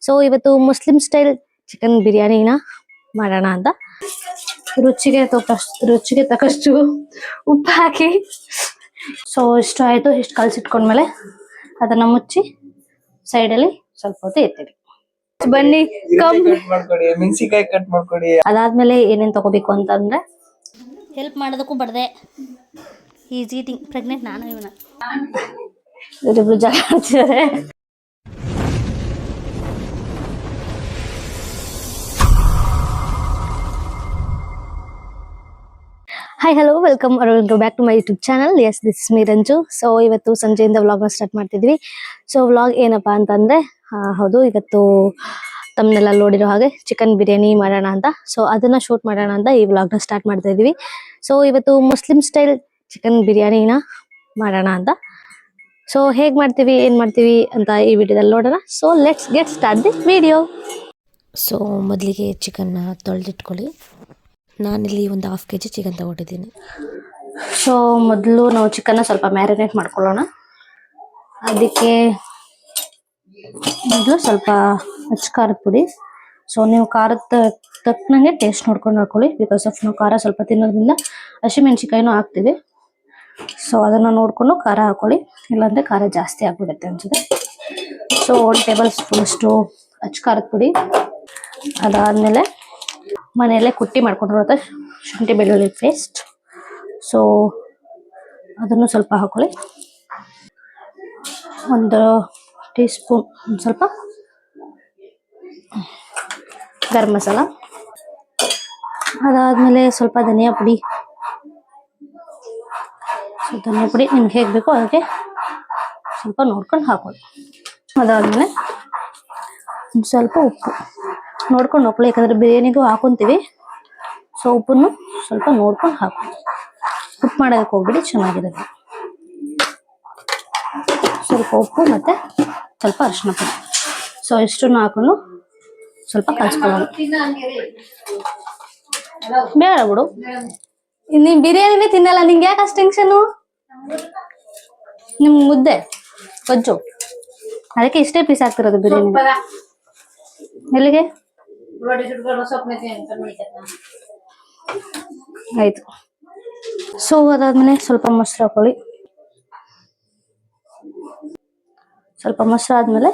So ಇವತ್ತು Muslim style chicken ಬಿರಿಯಾನಿನ ಮಾಡೋಣ ಅಂತ ರುಚಿಗೆ ತಕ್ಕಷ್ಟು ಉಪ್ಪು ಹಾಕಿ ಸೊ ಇಷ್ಟು ಆಯ್ತು. ಇಷ್ಟು ಕಲಸಿಟ್ಕೊಂಡ್ಮೇಲೆ ಅದನ್ನ ಮುಚ್ಚಿ ಸೈಡಲ್ಲಿ ಸ್ವಲ್ಪ ಹೊತ್ತು ಎತ್ತಿಡಿ. ಬನ್ನಿ ಮೆಣಸಿನಕಾಯಿ ಕಟ್ ಮಾಡ್ಕೊಡಿ. ಅದಾದ್ಮೇಲೆ ಏನೇನ್ ತಗೋಬೇಕು ಅಂತಂದ್ರೆ ಹೆಲ್ಪ್ ಮಾಡೋದಕ್ಕೂ ಬಡದೆ ಈಸ್ ಈಟಿಂಗ್ ಪ್ರೆಗ್ನೆಂಟ್ ನಾನು ಇವನ ಇವರಿಬ್ರು ಜಗಳ ಆಡ್ತಿದ್ದಾರೆ. Hi hello welcome back to my YouTube channel. Yes this is me Ranju. So ಇವತ್ತು ಸಂಜೆಯಿಂದ ವ್ಲಾಗ್ನ ಸ್ಟಾರ್ಟ್ ಮಾಡ್ತಿದ್ವಿ. ಸೊ ವ್ಲಾಗ್ ಏನಪ್ಪಾ ಅಂತಂದ್ರೆ ಹೌದು, ಇವತ್ತು ತಮ್ಮನ್ನೆಲ್ಲ ನೋಡಿರೋ ಹಾಗೆ ಚಿಕನ್ ಬಿರಿಯಾನಿ ಮಾಡೋಣ ಅಂತ, ಸೊ ಅದನ್ನ ಶೂಟ್ ಮಾಡೋಣ ಅಂತ ಈ ವ್ಲಾಗ್ನ ಸ್ಟಾರ್ಟ್ ಮಾಡ್ತಾ ಇದೀವಿ. ಸೊ ಇವತ್ತು ಮುಸ್ಲಿಂ ಸ್ಟೈಲ್ ಚಿಕನ್ ಬಿರಿಯಾನಿನ ಮಾಡೋಣ ಅಂತ. ಸೊ ಹೇಗ್ ಮಾಡ್ತೀವಿ ಏನ್ ಮಾಡ್ತೀವಿ ಅಂತ ಈ ವಿಡಿಯೋದಲ್ಲಿ ನೋಡೋಣ. So let's get start the video. So ಮೊದಲಿಗೆ ಚಿಕನ್ನ ತೊಳೆದಿಟ್ಕೊಳ್ಳಿ. ನಾನಿಲ್ಲಿ ಒಂದು 1/2 kg ಚಿಕನ್ ತಗೊಂಡಿದ್ದೀನಿ. ಸೊ ಮೊದಲು ನಾವು ಚಿಕನ್ನ ಸ್ವಲ್ಪ ಮ್ಯಾರಿನೇಟ್ ಮಾಡ್ಕೊಳ್ಳೋಣ. ಅದಕ್ಕೆ ಮೊದಲು ಸ್ವಲ್ಪ ಅಚ್ಚ ಖಾರದ ಪುಡಿ. ಸೊ ನೀವು ಖಾರದ ತಕ್ಕನಂಗೆ ಟೇಸ್ಟ್ ನೋಡ್ಕೊಂಡು ಹಾಕೊಳ್ಳಿ. ಬಿಕಾಸ್ ಆಫ್ ನಾವು ಖಾರ ಸ್ವಲ್ಪ ತಿನ್ನೋದ್ರಿಂದ ಹಸಿಮೆಣಸಿಕಾಯಿನೂ ಹಾಕ್ತೀವಿ. ಸೊ ಅದನ್ನ ನೋಡ್ಕೊಂಡು ಖಾರ ಹಾಕೊಳ್ಳಿ, ಇಲ್ಲಾಂದ್ರೆ ಖಾರ ಜಾಸ್ತಿ ಆಗ್ಬಿಡುತ್ತೆ ಅನ್ಸುತ್ತೆ. ಸೊ 1 ಟೇಬಲ್ ಸ್ಪೂನ್ ಅಷ್ಟು ಅಚ್ಚ ಖಾರದ ಪುಡಿ. ಅದಾದ್ಮೇಲೆ ಮನೆಯಲ್ಲೇ ಕುಟ್ಟಿ ಮಾಡ್ಕೊಂಡಿರುತ್ತೆ ಶುಂಠಿ ಬೆಳ್ಳುಳ್ಳಿ ಪೇಸ್ಟ್. ಸೊ ಅದನ್ನು ಸ್ವಲ್ಪ ಹಾಕೊಳ್ಳಿ. 1 ಟೀ ಸ್ಪೂನ್ ಸ್ವಲ್ಪ ಗರಂ ಮಸಾಲ. ಅದಾದ್ಮೇಲೆ ಸ್ವಲ್ಪ ಧನಿಯಾ ಪುಡಿ. ಧನಿಯಾ ಪುಡಿ ನಿಮ್ಗೆ ಹೇಗೆ ಬೇಕೋ ಅದಕ್ಕೆ ಸ್ವಲ್ಪ ನೋಡ್ಕೊಂಡು ಹಾಕೊಳ್ಳಿ. ಅದಾದ್ಮೇಲೆ ಸ್ವಲ್ಪ ಉಪ್ಪು ನೋಡ್ಕೊಂಡು ಹಾಕೊಳ್ಳಿ, ಯಾಕಂದ್ರೆ ಬಿರಿಯಾನಿಗೂ ಹಾಕೊಂತೀವಿ. ಸೊ ಉಪ್ಪನ್ನು ಸ್ವಲ್ಪ ನೋಡ್ಕೊಂಡು ಹಾಕೊಳ್ಳಿ. ಉಪ್ಪು ಮಾಡೋದಕ್ಕೆ ಹೋಗ್ಬಿಡಿ, ಚೆನ್ನಾಗಿರುತ್ತೆ. ಸ್ವಲ್ಪ ಉಪ್ಪು ಮತ್ತೆ ಸ್ವಲ್ಪ ಅರಿಶಿನ ಪುಡಿ. ಸೊ ಇಷ್ಟನ್ನು ಹಾಕೊಂಡು ಸ್ವಲ್ಪ ಕಲ್ಸ್ಕೊಳ್ಳೋಣ. ಬೇಡ ಬಿಡು, ನೀನ್ ಬಿರಿಯಾನಿನೇ ತಿನ್ನಲ್ಲ, ನಿಂಗೆ ಯಾಕೆ ಅಷ್ಟು ಟೆನ್ಷನು? ನಿಮ್ ಮುದ್ದೆ ಗೊಜ್ಜು, ಅದಕ್ಕೆ ಇಷ್ಟೇ ಪೀಸ್ ಆಗ್ತಿರೋದು ಬಿರಿಯಾನಿ. ಎಲ್ಲಿಗೆ ಆಯ್ತು. ಸೊ ಅದಾದ್ಮೇಲೆ ಸ್ವಲ್ಪ ಮೊಸರು ಹಾಕೊಳ್ಳಿ. ಸ್ವಲ್ಪ ಮೊಸರು ಆದ್ಮೇಲೆ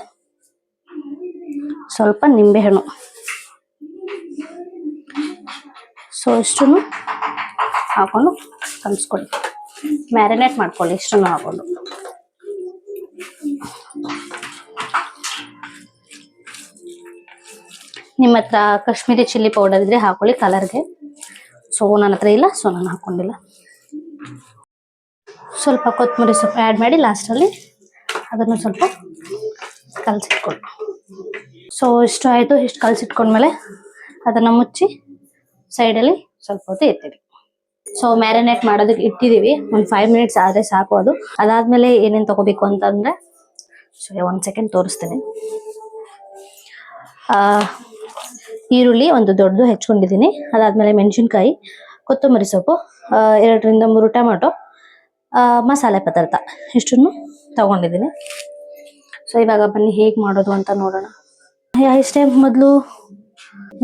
ಸ್ವಲ್ಪ ನಿಂಬೆ ಹಣ್ಣು. ಸೊ ಇಷ್ಟನ್ನು ಹಾಕೊಂಡು ಕಲಿಸ್ಕೊಳ್ಳಿ, ಮ್ಯಾರಿನೇಟ್ ಮಾಡ್ಕೊಳ್ಳಿ ಇಷ್ಟನ್ನು ಹಾಕೊಂಡು. ನಿಮ್ಮ ಹತ್ರ ಕಾಶ್ಮೀರಿ ಚಿಲ್ಲಿ ಪೌಡರ್ ಇದ್ರೆ ಹಾಕೊಳ್ಳಿ ಕಲರ್ಗೆ. ಸೊ ನನ್ನ ಹತ್ರ ಇಲ್ಲ, ಸೊ ನಾನು ಹಾಕೊಂಡಿಲ್ಲ. ಸ್ವಲ್ಪ ಕೊತ್ತಂಬರಿ ಸೊಪ್ಪು ಆ್ಯಡ್ ಮಾಡಿ ಲಾಸ್ಟಲ್ಲಿ ಅದನ್ನು ಸ್ವಲ್ಪ ಕಲಸಿಟ್ಕೊಳ್ಳಿ. ಸೊ ಇಷ್ಟು ಆಯಿತು. ಇಷ್ಟು ಕಲಸಿಟ್ಕೊಂಡ್ಮೇಲೆ ಅದನ್ನು ಮುಚ್ಚಿ ಸೈಡಲ್ಲಿ ಸ್ವಲ್ಪ ಹೊತ್ತು ಎತ್ತಿಡಿ. ಸೊ ಮ್ಯಾರಿನೇಟ್ ಮಾಡೋದಕ್ಕೆ ಇಟ್ಟಿದ್ದೀವಿ, ಒಂದು 5 ಮಿನಿಟ್ಸ್ ಆದರೆ ಸಾಕು ಅದು. ಅದಾದ್ಮೇಲೆ ಏನೇನು ತಗೋಬೇಕು ಅಂತಂದರೆ, ಸೊ 1 ಸೆಕೆಂಡ್ ತೋರಿಸ್ತೀನಿ. ಈರುಳ್ಳಿ ಒಂದು ದೊಡ್ಡದು ಹೆಚ್ಕೊಂಡಿದ್ದೀನಿ. ಅದಾದ್ಮೇಲೆ ಮೆಣಸಿನ್ಕಾಯಿ, ಕೊತ್ತಂಬರಿ ಸೊಪ್ಪು, 2 ರಿಂದ 3 ಟೊಮೆಟೊ, ಮಸಾಲೆ ಪದಾರ್ಥ ಇಷ್ಟನ್ನು ತಗೊಂಡಿದ್ದೀನಿ. ಸೊ ಇವಾಗ ಬನ್ನಿ ಹೇಗೆ ಮಾಡೋದು ಅಂತ ನೋಡೋಣ. ಇಷ್ಟೇ. ಮೊದಲು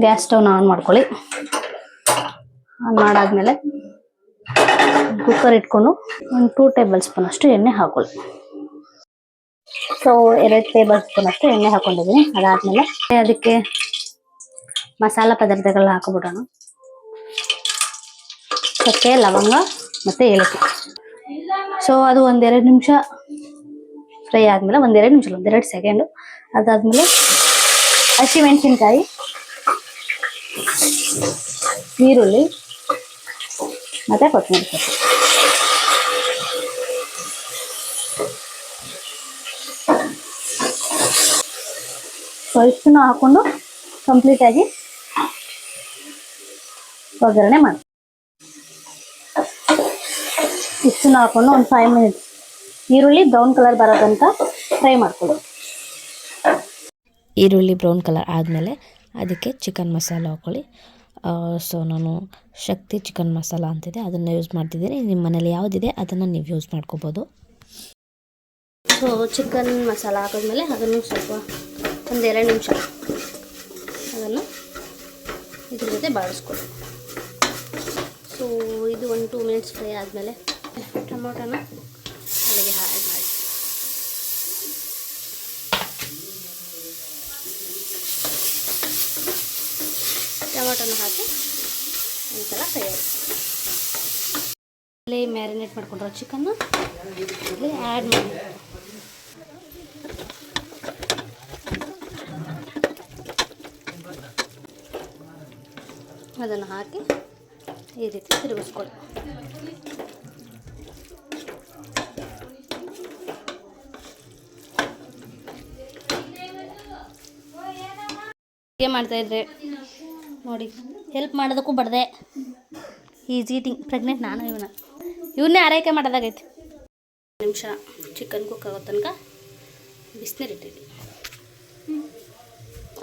ಗ್ಯಾಸ್ ಸ್ಟವ್ನ ಆನ್ ಮಾಡ್ಕೊಳ್ಳಿ. ಆನ್ ಮಾಡಾದ್ಮೇಲೆ ಕುಕ್ಕರ್ ಇಟ್ಕೊಂಡು ಒಂದು 2 ಟೇಬಲ್ ಸ್ಪೂನ್ ಅಷ್ಟು ಎಣ್ಣೆ ಹಾಕೊಳ್ಳಿ. ಸೊ 2 ಟೇಬಲ್ ಸ್ಪೂನ್ ಅಷ್ಟು ಎಣ್ಣೆ ಹಾಕೊಂಡಿದ್ದೀನಿ. ಅದಾದ್ಮೇಲೆ ಅದಕ್ಕೆ ಮಸಾಲ ಪದಾರ್ಥಗಳನ್ನ ಹಾಕೋಬಿಡೋಣ. ಚಕ್ಕೆ, ಲವಂಗ ಮತ್ತೆ ಏಲಕ್ಕಿ. ಸೊ ಅದು 1-2 ನಿಮಿಷ ಫ್ರೈ ಆದ್ಮೇಲೆ, 1-2 ನಿಮಿಷ 1-2 ಸೆಕೆಂಡು. ಅದಾದ್ಮೇಲೆ ಹಸಿಮೆಣಸಿನ್ಕಾಯಿ, ಈರುಳ್ಳಿ ಮತ್ತೆ ಕೊತ್ತಂಬರಿ ಸೊಪ್ಪು. ಸೊ ಇಷ್ಟನ್ನು ಹಾಕೊಂಡು ಕಂಪ್ಲೀಟ್ ಆಗಿ ಒಗ್ಗರಣೆ ಮಾಡಿ. ಇಷ್ಟನ್ನು ಹಾಕೊಂಡು ಒಂದು 5 ಮಿನಿಟ್ಸ್ ಈರುಳ್ಳಿ ಬ್ರೌನ್ ಕಲರ್ ಬರೋದಂತ ಫ್ರೈ ಮಾಡ್ಕೊಳ್ಳಿ. ಈರುಳ್ಳಿ ಬ್ರೌನ್ ಕಲರ್ ಆದಮೇಲೆ ಅದಕ್ಕೆ ಚಿಕನ್ ಮಸಾಲ ಹಾಕ್ಕೊಳ್ಳಿ. ಸೊ ನಾನು ಶಕ್ತಿ ಚಿಕನ್ ಮಸಾಲ ಅಂತಿದೆ, ಅದನ್ನು ಯೂಸ್ ಮಾಡ್ತಿದ್ದೀನಿ. ನಿಮ್ಮ ಮನೇಲಿ ಯಾವುದಿದೆ ಅದನ್ನು ನೀವು ಯೂಸ್ ಮಾಡ್ಕೋಬೋದು. ಸೊ ಚಿಕನ್ ಮಸಾಲ ಹಾಕಿದ್ಮೇಲೆ ಅದನ್ನು ಸ್ವಲ್ಪ ಒಂದು 2 ನಿಮಿಷ ಅದನ್ನು ಇದ್ರ ಜೊತೆ ಬಾಡಿಸ್ಕೊಳ್ಳಿ. ಸೊ ಇದು 1-2 ಮಿನಿಟ್ಸ್ ಫ್ರೈ ಆದಮೇಲೆ ಟೊಮೊಟೊನ ಒಳಗೆ ಆ್ಯಡ್ ಮಾಡಿ. ಟೊಮೊಟೊನ ಹಾಕಿ ಒಂದ್ಸಲ ಫ್ರೈ ಆಗಿ ಅಲ್ಲಿ ಮ್ಯಾರಿನೇಟ್ ಮಾಡ್ಕೊಂಡಿರೋ ಚಿಕನ್ನ ಇಲ್ಲಿ ಆ್ಯಡ್ ಮಾಡಿ. ಅದನ್ನು ಹಾಕಿ ಈ ರೀತಿ ತಿರುಗಿಸ್ಕೊಳ್ಳಿ. ಅಡುಗೆ ಮಾಡ್ತಾಯಿದ್ರೆ ನೋಡಿ, ಹೆಲ್ಪ್ ಮಾಡೋದಕ್ಕೂ ಬಡ್ದೆ. Is eating. ಪ್ರೆಗ್ನೆಂಟ್ ನಾನು ಇವನ್ನೇ ಆರೈಕೆ ಮಾಡೋದಾಗೈತಿ. ನಿಮಿಷ ಚಿಕನ್ ಕುಕ್ ಆಗೋ ತನಕ ಬಿಸಿನೀರು ಇಟ್ಟಿದ್ವಿ.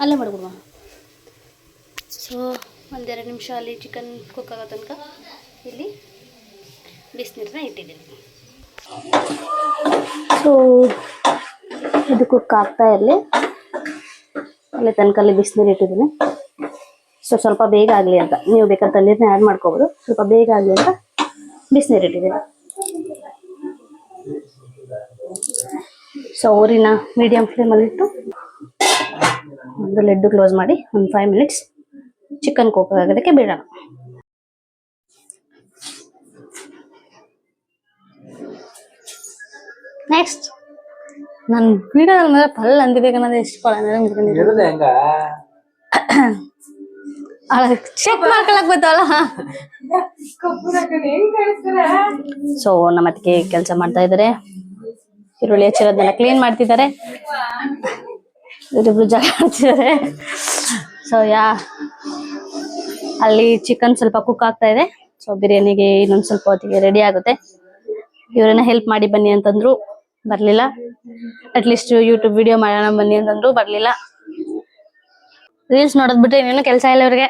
ಅಲ್ಲೇ ಮಾಡ್ಬಿಡುವ. ಸೊ 1-2 ನಿಮಿಷ ಅಲ್ಲಿ ಚಿಕನ್ ಕುಕ್ ಆಗೋ ತನಕ ಇಲ್ಲಿ ಬಿಸಿನೀರನ್ನ ಇಟ್ಟಿದ್ದೀನಿ. ಸೊ ಇದು ಕುಕ್ ಆಗ್ತಾ ಇರಲಿ, ಅಲ್ಲಿ ತನಕ ಅಲ್ಲಿ ಬಿಸಿನೀರು ಇಟ್ಟಿದ್ದೀನಿ. ಸೊ ಸ್ವಲ್ಪ ಬೇಗ ಆಗಲಿ ಅಂತ, ನೀವು ಬೇಕಾದ್ರೆ ತಣ್ಣೀರನ್ನ ಆ್ಯಡ್ ಮಾಡ್ಕೋಬೋದು. ಸ್ವಲ್ಪ ಬೇಗ ಆಗಲಿ ಅಂತ ಬಿಸಿನೀರು ಇಟ್ಟಿದ್ದೀನಿ. ಸೊ ಊರಿನ ಮೀಡಿಯಮ್ ಫ್ಲೇಮಲ್ಲಿಟ್ಟು ಒಂದು ಲಿಡ್ ಕ್ಲೋಸ್ ಮಾಡಿ ಒಂದು 5 ಮಿನಿಟ್ಸ್ ಚಿಕನ್ ಕುಕ್ ಆಗೋದಕ್ಕೆ ಬಿಡೋಣ. ನೆಕ್ಸ್ಟ್ ನಾನು ವಿಡಿಯೋದಲ್ಲಿ ಮೇಲೆ ಪಲ್ ಅಂದಿಬೇಕು ಅನ್ನೋದು ಚೆಕ್ ಮಾಡ್ಕೊಳಕ್ ಗೊತ್ತವಲ್ಲ. ಸೊ ನಮ್ಮ ಅತ್ತಿಗೆ ಕೆಲಸ ಮಾಡ್ತಾ ಇದಾರೆ. ಈರುಳ್ಳಿ ಹಚ್ಚಿರೋದನ್ನೆಲ್ಲ ಕ್ಲೀನ್ ಮಾಡ್ತಿದ್ದಾರೆ. ಇವರಿಬ್ರು ಜಗಳ ಆಡ್ತಿದ್ದಾರೆ. ಸೊ ಅಲ್ಲಿ ಚಿಕನ್ ಸ್ವಲ್ಪ ಕುಕ್ ಆಗ್ತಾ ಇದೆ. ಸೊ ಬಿರಿಯಾನಿಗೆ ಇನ್ನೊಂದು ಸ್ವಲ್ಪ ಹೊತ್ತಿಗೆ ರೆಡಿ ಆಗುತ್ತೆ. ಇವರನ್ನ ಹೆಲ್ಪ್ ಮಾಡಿ ಬನ್ನಿ ಅಂತಂದ್ರು, ಬರ್ಲಿಲ್ಲ. ಅಟ್ಲೀಸ್ಟ್ ಯೂಟ್ಯೂಬ್ ವಿಡಿಯೋ ಮಾಡೋಣ ಬನ್ನಿ ಅಂತಂದ್ರು, ಬರ್ಲಿಲ್ಲ. ರೀಲ್ಸ್ ನೋಡೋದ್ ಬಿಟ್ರೆ ಇನ್ನೇನು ಕೆಲಸ ಇಲ್ಲ ಇವ್ರಿಗೆ.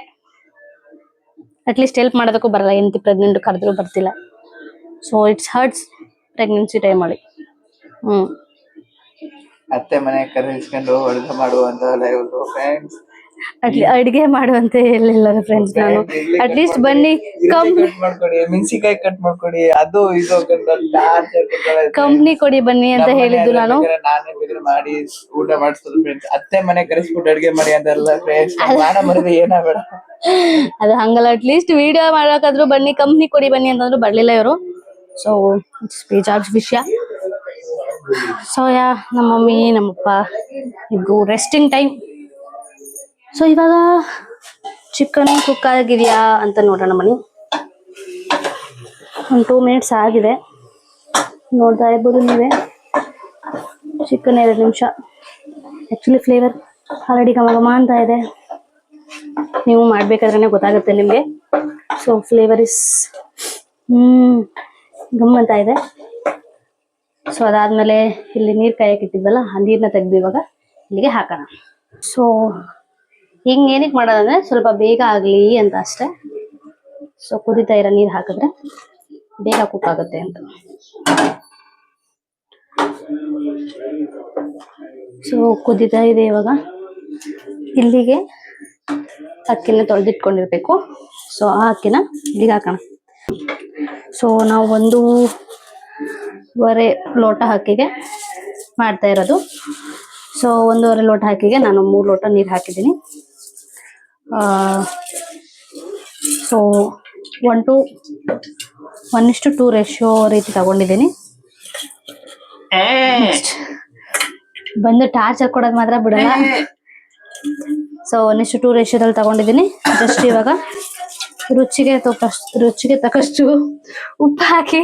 ಅಟ್ಲೀಸ್ಟ್ ಹೆಲ್ಪ್ ಮಾಡೋದಕ್ಕೂ ಬರಲ್ಲ. ಎಂತಿ ಪ್ರೆಗ್ನೆಂಟ್ ಕರೆದ್ರು ಬರ್ತಿಲ್ಲ. ಸೊ ಇಟ್ಸ್ ಹರ್ಟ್ಸ್ ಪ್ರೆಗ್ನೆನ್ಸಿ ಟೈಮಲ್ಲಿ. ಅತ್ತೆ ಮನೆ ಕರೆಸ್ಕೊಂಡು ಅಡುಗೆ ಮಾಡುವಂತ ಫ್ರೆಂಡ್ಸ್, ಅಡಿಗೆ ಮಾಡುವಂತೆ ಹೇಳಿಲ್ಲ ಫ್ರೆಂಡ್ಸ್. ನಾನು ಅಟ್ಲೀಸ್ಟ್ ಬನ್ನಿ ಕಟ್ ಮಾಡ್ಕೊಡಿ, ಮೆಣಸಿನಕಾಯಿ ಕಟ್ ಮಾಡ್ಕೊಡಿ, ಅದು ಇದು ಕಂಪ್ನಿ ಕೊಡಿ ಬನ್ನಿ ಅಂತ ಹೇಳಿದ್ದು ನಾನು. ನಾನೇ ಬೇಕಾದ್ರೆ ಮಾಡಿ ಊಟ ಮಾಡಿಸೋದು ಫ್ರೆಂಡ್ಸ್. ಅತ್ತೆ ಮನೆ ಕರೆಸ್ಬಿಟ್ಟು ಅಡುಗೆ ಮಾಡಿ ಅಂತಲ್ಲ ಫ್ರೆಂಡ್ಸ್. ಮಾನ ಮರದಿ ಏನಾಗಬೇಡ. ಅದು ಹಂಗಲ್ಲ. ಅಟ್ಲೀಸ್ಟ್ ವಿಡಿಯೋ ಮಾಡಕಾದ್ರೂ ಬನ್ನಿ, ಕಂಪ್ನಿ ಕೊಡಿ ಬನ್ನಿ ಅಂತಂದ್ರು ಬರ್ಲಿಲ್ಲ ಇವರು. ಸೊ ಇಟ್ಸ್ ಬೇಜಾರ್ ವಿಷಯ. ಸೊ ನಮ್ಮ ಮಮ್ಮಿ ನಮ್ಮಪ್ಪ ಇಬ್ರು ರೆಸ್ಟಿಂಗ್ ಟೈಮ್. ಸೊ ಇವಾಗ ಚಿಕನ್ ಕುಕ್ ಆಗಿದೆಯಾ ಅಂತ ನೋಡೋಣ ಬನ್ನಿ. ಒಂದು 2 ಮಿನಿಟ್ಸ್ ಆಗಿದೆ, ನೋಡ್ತಾ ಇರ್ಬೋದು ನೀವೇ. ಚಿಕನ್ 2 ನಿಮಿಷ. ಆ್ಯಕ್ಚುಲಿ ಫ್ಲೇವರ್ ಆಲ್ರೆಡಿ ಘಮ ಅಂತ ಇದೆ. ನೀವು ಮಾಡ್ಬೇಕಾದ್ರೆ ಗೊತ್ತಾಗುತ್ತೆ ನಿಮಗೆ. ಸೊ ಫ್ಲೇವರ್ ಇಸ್ ಗಮ್ ಅಂತ ಇದೆ. ಸೊ ಅದಾದ್ಮೇಲೆ ಇಲ್ಲಿ ನೀರು ಕಾಯಕ್ಕೆ ಇಟ್ಟಿದ್ವಲ್ಲ, ಆ ನೀರನ್ನ ತೆಗೆದು ಇವಾಗ ಇಲ್ಲಿಗೆ ಹಾಕೋಣ. ಸೊ ಹಿಂಗೆ ಏನಕ್ಕೆ ಮಾಡೋದಂದ್ರೆ ಸ್ವಲ್ಪ ಬೇಗ ಆಗಲಿ ಅಂತ ಅಷ್ಟೇ. ಸೊ ಕುದಿತಾ ಇರೋ ನೀರು ಹಾಕಿದ್ರೆ ಬೇಗ ಕುಕ್ ಆಗುತ್ತೆ ಅಂತ. ಸೊ ಕುದಿತಾ ಇದೆ ಇವಾಗ. ಇಲ್ಲಿಗೆ ಅಕ್ಕಿನ ತೊಳೆದಿಟ್ಕೊಂಡಿರ್ಬೇಕು. ಸೊ ಆ ಅಕ್ಕಿನ ಇಲ್ಲಿಗೆ ಹಾಕೋಣ. ಸೊ ನಾವು 1.5 ಲೋಟ ಅಕ್ಕಿಗೆ ಮಾಡ್ತಾ ಇರೋದು. ಸೊ 1.5 ಲೋಟ ಅಕ್ಕಿಗೆ ನಾನು 3 ಲೋಟ ನೀರು ಹಾಕಿದ್ದೀನಿ. ಸೊ 1:2 ರೇಷಿಯೋ ರೀತಿ ತಗೊಂಡಿದ್ದೀನಿ. ಬಂದು ಟಾರ್ಚರ್ ಕೊಡೋದು ಮಾತ್ರ ಬಿಡಲ್ಲ. ಸೊ 1:2 ರೇಷಿಯೋದಲ್ಲಿ ತಗೊಂಡಿದ್ದೀನಿ. ಜಸ್ಟ್ ಇವಾಗ ರುಚಿಗೆ ತಕ್ಕಷ್ಟು ಉಪ್ಪು ಹಾಕಿ,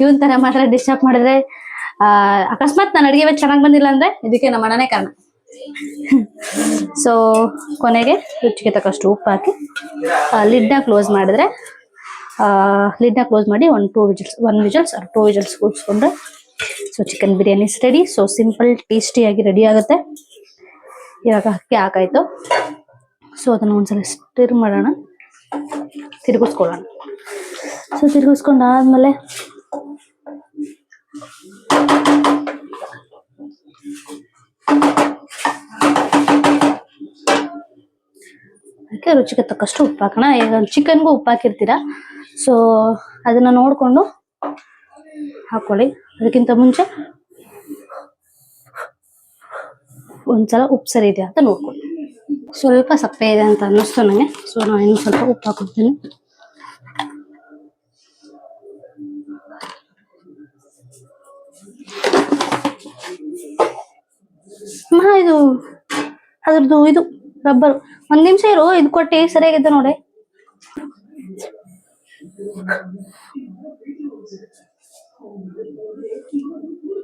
ಇವನ್ ತರ ಮಾತ್ರ ಡಿಸ್ಟರ್ಬ್ ಮಾಡಿದ್ರೆ ಅಕಸ್ಮಾತ್ ನಾನು ಅಡಿಗೆ ಚೆನ್ನಾಗಿ ಬಂದಿಲ್ಲ ಅಂದ್ರೆ ಇದಕ್ಕೆ ನಮ್ಮ ಅಣ್ಣನೇ ಕಾರಣ. ಸೊ ಕೊನೆಗೆ ರುಚಿಗೆ ತಕ್ಕಷ್ಟು ಉಪ್ಪು ಹಾಕಿ ಲಿಡ್ನ ಕ್ಲೋಸ್ ಮಾಡಿದ್ರೆ, ಲಿಡ್ನ ಕ್ಲೋಸ್ ಮಾಡಿ 1 ವಿಜಲ್ಸ್ ಕೂರಿಸ್ಕೊಂಡ್ರೆ so chicken biryani is ready. So simple ಟೇಸ್ಟಿಯಾಗಿ ರೆಡಿ ಆಗುತ್ತೆ. ಇವಾಗ ಅಕ್ಕಿ ಹಾಕಾಯ್ತು. ಸೊ ಅದನ್ನು ಒಂದ್ಸಲ ಸ್ಟಿರ್ ಮಾಡೋಣ, ತಿರುಗಿಸ್ಕೊಳ್ಳೋಣ. ಸೊ ತಿರುಗಿಸ್ಕೊಂಡಾದ್ಮೇಲೆ ಅದಕ್ಕೆ ರುಚಿಗೆ ತಕ್ಕಷ್ಟು ಉಪ್ಪು ಹಾಕೋಣ. ಈಗ ಚಿಕನ್ಗೂ ಉಪ್ಪು ಹಾಕಿರ್ತೀರಾ, ಸೊ ಅದನ್ನ ನೋಡಿಕೊಂಡು ಹಾಕೊಳ್ಳಿ. ಅದಕ್ಕಿಂತ ಮುಂಚೆ ಒಂದ್ಸಲ ಉಪ್ಪು ಸರಿ ಇದೆಯಾ ಅಂತ ನೋಡ್ಕೊಳ್ಳಿ. ಸ್ವಲ್ಪ ಸಪ್ಪೆ ಇದೆ ಅಂತ ಅನ್ನಿಸ್ತು ನನಗೆ, ಸೊ ನಾನು ಇನ್ನು ಸ್ವಲ್ಪ ಉಪ್ಪು ಹಾಕೊಡ್ತೀನಿ. ಇದು ಅದ್ರದ್ದು ಇದು ರಬ್ಬರ್. ಒಂದ್ ನಿಮಿಷ ಇರು, ಇದು ಕೊಟ್ಟಿ ಸರಿಯಾಗಿದ್ದ ನೋಡಿ.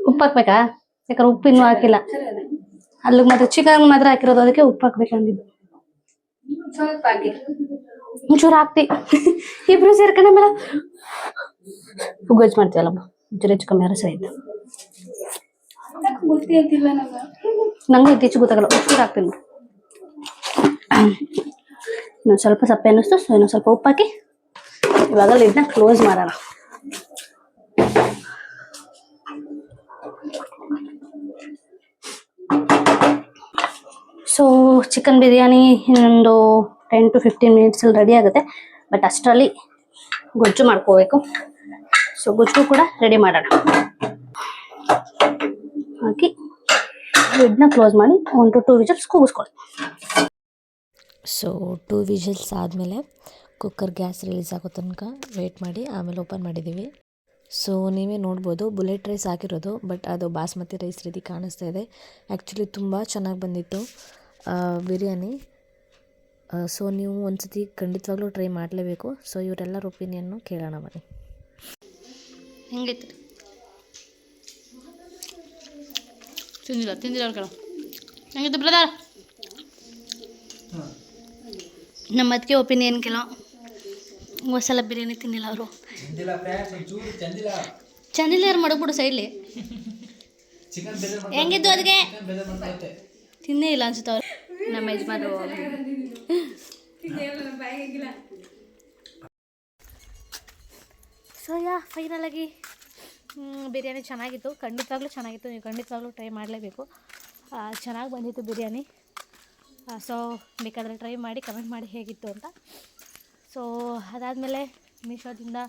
ಉಪ್ಪು ಹಾಕ್ಬೇಕಾ? ಯಾಕಂದ್ರೆ ಉಪ್ಪು ಇನ್ನೂ ಹಾಕಿಲ್ಲ ಅಲ್ಲಿಗೆ, ಮತ್ತೆ ಚಿಕನ್ ಮಾತ್ರ ಹಾಕಿರೋದು, ಅದಕ್ಕೆ ಉಪ್ಪು ಹಾಕ್ಬೇಕಂದಿದ್ದು. ಒಂಚೂರು ಹಾಕ್ತಿ, ಇಬ್ರು ಸೇರ್ಕೊಂಡ ಮೇಲೆ ಗೊಜ್ಜು ಮಾಡ್ತೀವಲ್ಲಮ್ಮ, ಒಂಚೂರು ಹೆಚ್ಚು ಕಮ್ಮಿ ಯಾರು ಸರಿ ಇತ್ತು. ನಂಗೂ ಇತ್ತೀಚೆಗೆ ಗೊತ್ತಾಗಲ್ಲ, ಒಂಚೂರು ಹಾಕ್ತೀನಿ. ಇನ್ನೊಂದು ಸ್ವಲ್ಪ ಸಪ್ಪೆ ಅನ್ನಿಸ್ತು, ಸೊ ಇನ್ನೊಂದು ಸ್ವಲ್ಪ ಉಪ್ಪು ಹಾಕಿ ಇವಾಗ ಇದನ್ನ ಕ್ಲೋಸ್ ಮಾಡೋಣ. ಸೊ ಚಿಕನ್ ಬಿರಿಯಾನಿ ಇನ್ನೊಂದು 10 to 15 ಮಿನಿಟ್ಸಲ್ಲಿ ರೆಡಿ ಆಗುತ್ತೆ. ಬಟ್ ಅಷ್ಟರಲ್ಲಿ ಗೊಜ್ಜು ಮಾಡ್ಕೋಬೇಕು. ಸೊ ಗೊಜ್ಜು ಕೂಡ ರೆಡಿ ಮಾಡೋಣ. ಹಾಕಿ ಲಿಡ್ನ ಕ್ಲೋಸ್ ಮಾಡಿ 1 to 2 ವಿಜಿಲ್ಸ್ ಕೂಗಿಸ್ಕೊಳ್ಳಿ. ಸೊ 2 ವಿಜಿಲ್ಸ್ ಆದಮೇಲೆ ಕುಕ್ಕರ್ ಗ್ಯಾಸ್ ರಿಲೀಸ್ ಆಗೋ ತನಕ ವೆಯ್ಟ್ ಮಾಡಿ ಆಮೇಲೆ ಓಪನ್ ಮಾಡಿದ್ದೀವಿ. ಸೊ ನೀವೇ ನೋಡ್ಬೋದು ಬುಲೆಟ್ ರೈಸ್ ಹಾಕಿರೋದು, ಬಟ್ ಅದು ಬಾಸ್ಮತಿ ರೈಸ್ ರೀತಿ ಕಾಣಿಸ್ತಾ ಇದೆ. ಆ್ಯಕ್ಚುಲಿ ತುಂಬ ಚೆನ್ನಾಗಿ ಬಂದಿತ್ತು ಬಿರಿಯಾನಿ. ಸೊ ನೀವು ಒಂದ್ಸತಿ ಖಂಡಿತವಾಗ್ಲೂ ಟ್ರೈ ಮಾಡಲೇಬೇಕು. ಸೊ ಇವರೆಲ್ಲರ ಒಪಿನಿಯನ್ನು ಕೇಳೋಣ ಬನ್ನಿ. ಹೆಂಗೈತೆ? ತಿಂದಿಲ್ಲ ಅವ್ರು ಕೇಳೋ. ಹೆಂಗಿತ್ತು ಬ್ರದರ್? ನಮ್ಮ ಅದಕ್ಕೆ ಒಪಿನಿಯನ್ ಕೇಳೋ. ಮಸಾಲ ಬಿರಿಯಾನಿ ತಿನ್ನಿಲ್ಲ ಅವರು. ಚಂದಿಲ್ಲ ಯಾರು ಮಡಗ್ಬಿಡು ಸೈಡ್ಲಿ. ಹೆಂಗಿದ್ದು ಅದಕ್ಕೆ ತಿನ್ನೇ ಇಲ್ಲ ಅನ್ಸುತ್ತೆ ಅವ್ರು ನಮ್ಮ ಯಜಮಾನರು. ಸೊ ಫೈನಲ್ ಆಗಿ ಬಿರಿಯಾನಿ ಚೆನ್ನಾಗಿತ್ತು, ಖಂಡಿತವಾಗ್ಲೂ ಚೆನ್ನಾಗಿತ್ತು. ನೀವು ಖಂಡಿತವಾಗ್ಲೂ ಟ್ರೈ ಮಾಡಲೇಬೇಕು. ಚೆನ್ನಾಗಿ ಬಂದಿತ್ತು ಬಿರಿಯಾನಿ. ಸೊ ಬೇಕಾದರೆ ಟ್ರೈ ಮಾಡಿ ಕಮೆಂಟ್ ಮಾಡಿ ಹೇಗಿತ್ತು ಅಂತ. ಸೊ ಅದಾದಮೇಲೆ ಮೀಶೋದಿಂದ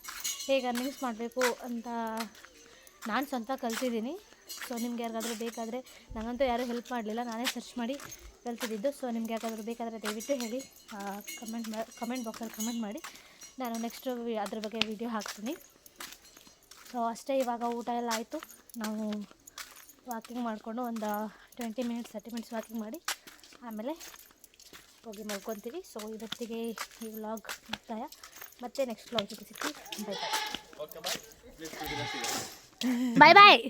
ಹೇಗೆ ಅರ್ನಿಂಗ್ಸ್ ಮಾಡಬೇಕು ಅಂತ ನಾನು ಸ್ವಂತ ಕಲ್ತಿದ್ದೀನಿ. ಸೊ ನಿಮ್ಗೆ ಯಾರಿಗಾದ್ರೂ ಬೇಕಾದರೆ, ನನಗಂತೂ ಯಾರೂ ಹೆಲ್ಪ್ ಮಾಡಲಿಲ್ಲ, ನಾನೇ ಸರ್ಚ್ ಮಾಡಿ ಕಲ್ತಿದ್ದು. ಸೊ ನಿಮ್ಗೆ ಯಾರಿಗಾದ್ರೂ ಬೇಕಾದರೆ ದಯವಿಟ್ಟು ಹೇಳಿ, ಕಮೆಂಟ್ ಬಾಕ್ಸಲ್ಲಿ ಕಮೆಂಟ್ ಮಾಡಿ. ನಾನು ನೆಕ್ಸ್ಟು ಅದ್ರ ಬಗ್ಗೆ ವಿಡಿಯೋ ಹಾಕ್ತೀನಿ. ಸೊ ಅಷ್ಟೇ. ಇವಾಗ ಊಟ ಎಲ್ಲ ಆಯಿತು. ನಾವು ವಾಕಿಂಗ್ ಮಾಡಿಕೊಂಡು ಒಂದು 20 ಮಿನಿಟ್ಸ್ 30 ಮಿನಿಟ್ಸ್ ವಾಕಿಂಗ್ ಮಾಡಿ ಆಮೇಲೆ ಹೋಗಿ ಮಲ್ಕೊತೀವಿ. ಸೊ ಇವತ್ತಿಗೆ ಈ ವ್ಲಾಗ್ ಮುಕ್ತಾಯ. ಮತ್ತೆ ನೆಕ್ಸ್ಟ್ ವ್ಲಾಗ್ ಜೊತೆ ಸಿಗ್ತೀವಿ. ಬಾಯ್ ಬಾಯ್.